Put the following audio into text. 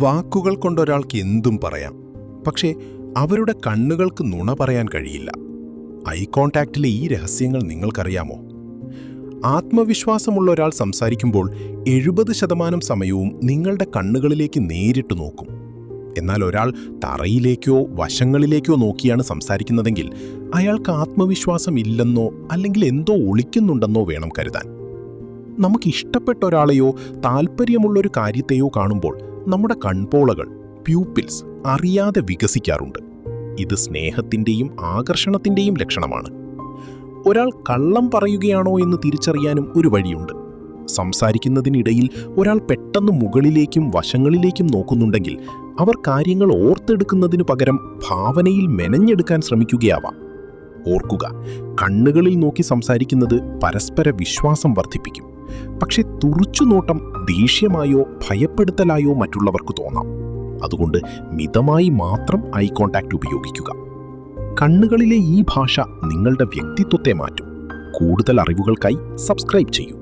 വാക്കുകൾ കൊണ്ടൊരാൾക്ക് എന്തും പറയാം, പക്ഷേ അവരുടെ കണ്ണുകൾക്ക് നുണ പറയാൻ കഴിയില്ല. ഐ കോണ്ടാക്റ്റിലെ ഈ രഹസ്യങ്ങൾ നിങ്ങൾക്കറിയാമോ? ആത്മവിശ്വാസമുള്ള ഒരാൾ സംസാരിക്കുമ്പോൾ 70% സമയവും നിങ്ങളുടെ കണ്ണുകളിലേക്ക് നേരിട്ട് നോക്കും. എന്നാൽ ഒരാൾ തറയിലേക്കോ വശങ്ങളിലേക്കോ നോക്കിയാണ് സംസാരിക്കുന്നതെങ്കിൽ അയാൾക്ക് ആത്മവിശ്വാസം ഇല്ലെന്നോ അല്ലെങ്കിൽ എന്തോ ഒളിക്കുന്നുണ്ടെന്നോ വേണം കരുതാൻ. നമുക്കിഷ്ടപ്പെട്ട ഒരാളെയോ താൽപ്പര്യമുള്ളൊരു കാര്യത്തെയോ കാണുമ്പോൾ നമ്മുടെ കൺപോളകൾ, പ്യൂപ്പിൽസ് അറിയാതെ വികസിക്കാറുണ്ട്. ഇത് സ്നേഹത്തിൻ്റെയും ആകർഷണത്തിൻ്റെയും ലക്ഷണമാണ്. ഒരാൾ കള്ളം പറയുകയാണോ എന്ന് തിരിച്ചറിയാനും ഒരു വഴിയുണ്ട്. സംസാരിക്കുന്നതിനിടയിൽ ഒരാൾ പെട്ടെന്ന് മുകളിലേക്കും വശങ്ങളിലേക്കും നോക്കുന്നുണ്ടെങ്കിൽ അവർ കാര്യങ്ങൾ ഓർത്തെടുക്കുന്നതിനു പകരം ഭാവനയിൽ മെനഞ്ഞെടുക്കാൻ ശ്രമിക്കുകയാവാം. ഓർക്കുക, കണ്ണുകളിൽ നോക്കി സംസാരിക്കുന്നത് പരസ്പര വിശ്വാസം വർദ്ധിപ്പിക്കും. പക്ഷെ തുറിച്ചുനോട്ടം ദേഷ്യമായോ ഭയപ്പെടുത്തലായോ മറ്റുള്ളവർക്ക് തോന്നാം. അതുകൊണ്ട് മിതമായി മാത്രം ഐ കോണ്ടാക്റ്റ് ഉപയോഗിക്കുക. കണ്ണുകളിലെ ഈ ഭാഷ നിങ്ങളുടെ വ്യക്തിത്വത്തെ മാറ്റും. കൂടുതൽ അറിവുകൾക്കായി സബ്സ്ക്രൈബ് ചെയ്യൂ.